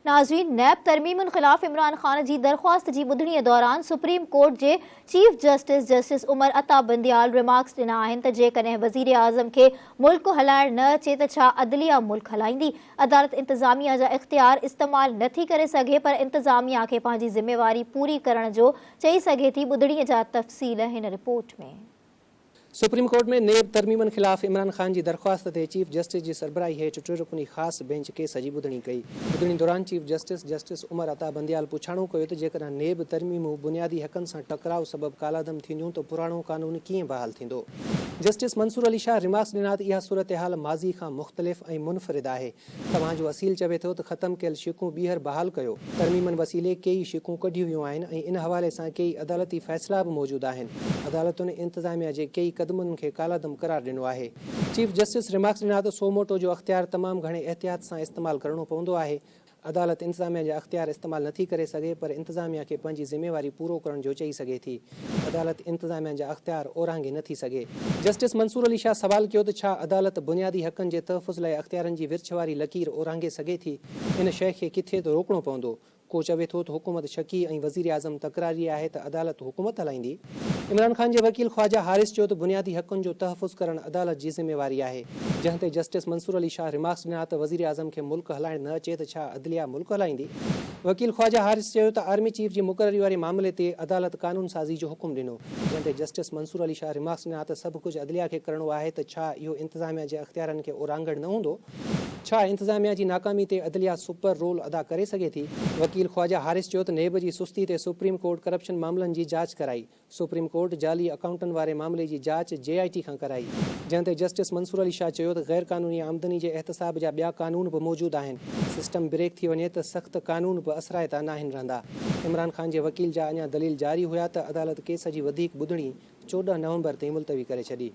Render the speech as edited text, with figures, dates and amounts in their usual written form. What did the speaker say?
नाज़रीन, नैब तरमीमुनि ख़िलाफ़ इमरान ख़ान जी दरख़्वास्त की ॿुधणीअ दौरान सुप्रीम कोर्ट के chief justice Umar Ata Bandial remarks ॾिना आहिनि त जेकॾहिं वज़ीर आज़म के मुल्क हलाइण न अचे त छा अदलिया मुल्क हलाईंदी। अदालत इंतज़ामिया जा इख्तियार इस्तेमाल नथी करे सघे, पर इंतज़ामिया के पंहिंजी ज़िम्मेवारी पूरी करण जो चई सघे थी। ॿुधणीअ जा तफ़सील हिन रिपोर्ट में। सुप्रीम कोर्ट में नेब तरमीमन खिलाफ इमरान खान की दरख्वास्त ते चीफ जस्टिस की सरबराही हेठ टे रुकनी खास बेंच केस जी ॿुधणी कई। ॿुधणी दौरान चीफ जस्टिस उमर अता बंदियाल पुछाणो कयो त जेकॾहिं नेब तरमीमूं बुनियादी हक़नि सां टकराव सबबु कालादम थींदियूं त पुराणो कानून कीअं बहाल थींदो। जस्टिस मंसूर अली शाह रिमार्क्स ॾिना त इहा सूरत हाल माज़ी खां मुख़्तलिफ़ ऐं मुनफ़रिद आहे। तव्हांजो असील चवे थो त ख़त्म कयल शिकूं ॿीहर बहाल कयो। तरमीमन वसीले कई शिकूं कढियूं वियूं आहिनि ऐं इन हवाले सां कई अदालती फ़ैसिला बि मौजूदु आहिनि। अदालतुनि इंतज़ामिया जे कई कदमनि खे कालादम करार ॾिनो आहे। चीफ जस्टिस रिमार्क्स ॾिना त सोमोटो जो अख़्तियार तमामु घणे एहतियात सां इस्तेमालु करणो पवंदो आहे। अदालत इंतज़ामिया जा अख़्तियार इस्तेमालु नथी करे सघे, पर इंतज़ामिया खे पंहिंजी ज़िम्मेवारी पूरो करण जो चई सघे थी। अदालत इंतज़ामिया जा अख़्तियार ओरांगे नथी सघे। जस्टिस मंसूर अली शाह सवाल कयो त छा अदालत बुनियादी हक़नि जे तहफ़ुज़ लाइ अख़्तियारनि जी विर्छ वारी लकीर ओरांगे सघे थी। इन शइ खे किथे त रोकणो पवंदो। को चवे थो त हुकूमत शकी ऐं वज़ीर आज़म तकरारी आहे त अदालत हुकूमत हलाईंदी। इमरान खान जे वकील ख्वाजा हारिस चयो त बुनियादी हक़नि जो तहफ़ुज़ करणु अदालत जी ज़िम्मेवारी आहे। जंहिं ते जस्टिस मंसूर अली शाह रिमार्क्स ॾिना त वज़ीर आज़म खे मुल्क हलाइण न अचे त छा अदलिया मुल्क हलाईंदी। वकील ख्वाजा हारिस चयो त आर्मी चीफ जी मुक़ररी वारे मामले ते अदालत कानून साज़ी जो हुकुम ॾिनो। जंहिं ते जस्टिस मंसूर अली शाह रिमार्क्स ॾिना त सभु कुझु अदलिया खे करणो आहे त छा इहो इंतज़ामिया जे अख़्तियारनि खे ओरांगड़ न हूंदो। छा इंतज़ामिया जी नाकामी ते अदलिया सुपर रोल अदा करे सघे थी। वकील ख्वाजा हारिस चयो त नेब जी सुस्ती ते सुप्रीम कोर्ट करप्शन मामलनि जी जांच कराई। सुप्रीम कोर्ट जाली अकाउंटनि वारे मामले जी जांच JIT खां कराई। जंहिं ते जस्टिस मंसूर अली शाह चयो त गैर कानूनी आमदनी जे एहतसाब जा ॿिया कानून बि मौजूदु आहिनि। सिस्टम ब्रेक थी वञे त सख़्त कानून बि असराइता नाहिनि रहंदा। इमरान खान जे वकील जा अञा दलील जारी हुया त अदालत केस जी वधीक ॿुधणी 14 नवंबर ते मुलतवी करे छॾी।